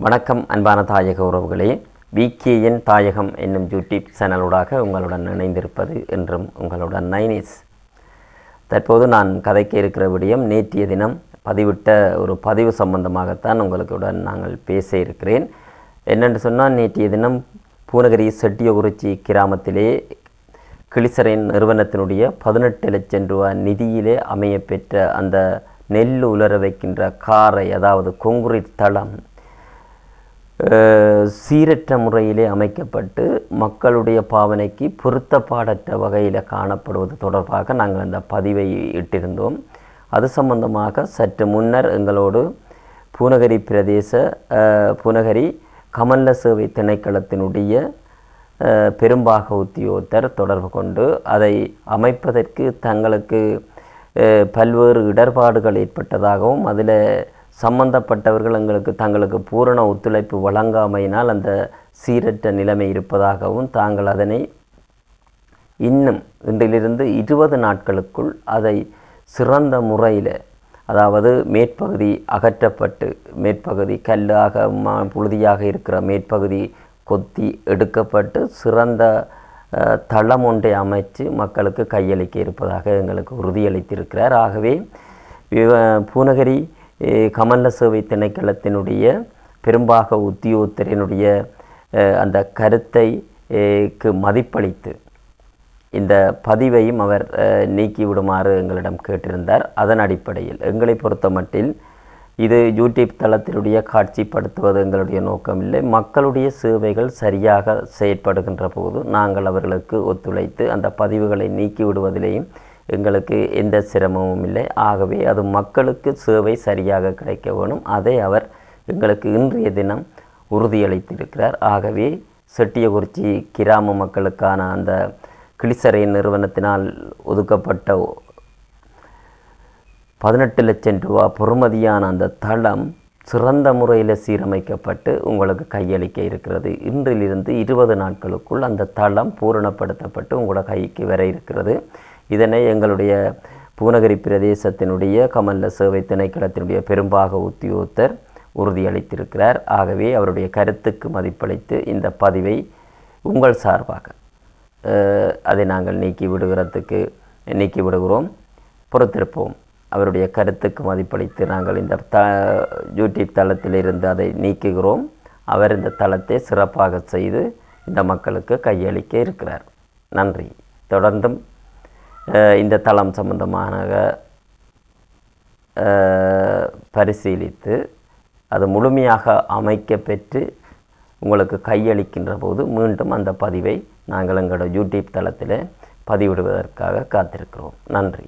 வணக்கம் அன்பான தாயக உறவுகளே. விகேஎன் தாயகம் என்னும் யூடியூப் சேனலூடாக உங்களுடன் இணைந்திருப்பது என்றும் உங்களுடன் நைனிஸ். தற்போது நான் கதைக்க இருக்கிற விடயம் நேற்றைய தினம் பதிவிட்ட ஒரு பதிவு சம்பந்தமாகத்தான் உங்களுடன் நாங்கள் பேச இருக்கிறேன். என்னென்று சொன்னால், நேற்றைய தினம் பூனகிரி செட்டியகுறிச்சி கிராமத்திலே கிளிசரின் நிறுவனத்தினுடைய 18 லட்சம் ரூபாய் நிதியிலே அமைய பெற்ற அந்த நெல் உலர வைக்கின்ற காரை, அதாவது கொங்குரிட் தளம் சீரற்ற முறையிலே அமைக்கப்பட்டு மக்களுடைய பாவனைக்கு பொருத்தப்பாடற்ற வகையில் காணப்படுவது தொடர்பாக நாங்கள் அந்த பதிவை இட்டிருந்தோம். அது சம்பந்தமாக சற்று முன்னர் எங்களோடு பூனகிரி பிரதேச பூனகிரி கமல்ல சேவை திணைக்களத்தினுடைய பெரும்பாக உத்தியோகத்தர் தொடர்பு கொண்டு அதை அமைப்பதற்கு தங்களுக்கு பல்வேறு இடர்பாடுகள் ஏற்பட்டதாகவும், அதில் சம்பந்தப்பட்டவர்கள் தங்களுக்கு பூரண ஒத்துழைப்பு வழங்காமையினால் அந்த சீரற்ற நிலைமை இருப்பதாகவும், தாங்கள் அதனை இன்னும் இன்றிலிருந்து 20 நாட்களுக்குள் அதை சிறந்த முறையில், அதாவது மேற்பகுதி அகற்றப்பட்டு மேற்பகுதி கல்லாக புழுதியாக இருக்கிற மேற்பகுதி கொத்தி எடுக்கப்பட்டு சிறந்த தளம் ஒன்றை அமைச்சு மக்களுக்கு கையளிக்க இருப்பதாக எங்களுக்கு உறுதியளித்திருக்கிறார். ஆகவே பூனகிரி கமல்ல சேவை திணைக்களத்தினுடைய பெரும்பாக உத்தியோகத்தரினுடைய அந்த கருத்தைக்கு மதிப்பளித்து இந்த பதிவையும் அவர் நீக்கிவிடுமாறு எங்களிடம் கேட்டிருந்தார். அதன் அடிப்படையில் எங்களை பொறுத்த மட்டில் இது யூடியூப் தளத்தினுடைய காட்சிப்படுத்துவது எங்களுடைய நோக்கமில்லை. மக்களுடைய சேவைகள் சரியாக செயற்படுகின்ற போது நாங்கள் அவர்களுக்கு ஒத்துழைத்து அந்த பதிவுகளை நீக்கிவிடுவதிலேயும் எங்களுக்கு எந்த சிரமமும் இல்லை. ஆகவே அது மக்களுக்கு சேவை சரியாக கிடைக்க வேணும். அதை அவர் எங்களுக்கு இன்றைய தினம் உறுதியளித்திருக்கிறார். ஆகவே செட்டியகுறிச்சி கிராம மக்களுக்கான அந்த கிளிசரை நிறுவனத்தினால் ஒதுக்கப்பட்ட 18 லட்சம் ரூபாய் பொறுமதியான அந்த தளம் சிறந்த முறையில் சீரமைக்கப்பட்டு உங்களுக்கு கையளிக்க இருக்கிறது. இன்றிலிருந்து 20 நாட்களுக்குள் அந்த தளம் பூரணப்படுத்தப்பட்டு உங்களோட கைக்கு வர இருக்கிறது. இதனை எங்களுடைய பூனகிரி பிரதேசத்தினுடைய கமல்ல சேவை திணைக்களத்தினுடைய பெரும்பாக உத்தியோகத்தர் உறுதியளித்திருக்கிறார். ஆகவே அவருடைய கருத்துக்கு மதிப்பளித்து இந்த பதிவை உங்கள் சார்பாக அதை நாங்கள் நீக்கி விடுகிறோம். பொறுத்திருப்போம். அவருடைய கருத்துக்கு மதிப்பளித்து நாங்கள் இந்த யூடியூப் தளத்திலிருந்து அதை நீக்குகிறோம். அவர் இந்த தளத்தை சிறப்பாக செய்து இந்த மக்களுக்கு கையளிக்க இருக்கிறார். நன்றி. தொடர்ந்தும் இந்த தளம் சம்பந்தமாக பரிசீலித்து அது முழுமையாக அமைக்க பெற்று உங்களுக்கு கையளிக்கின்ற போது மீண்டும் அந்த பதிவை நாங்கள் எங்களோட யூடியூப் தளத்தில் பதிவிடுவதற்காக காத்திருக்கிறோம். நன்றி.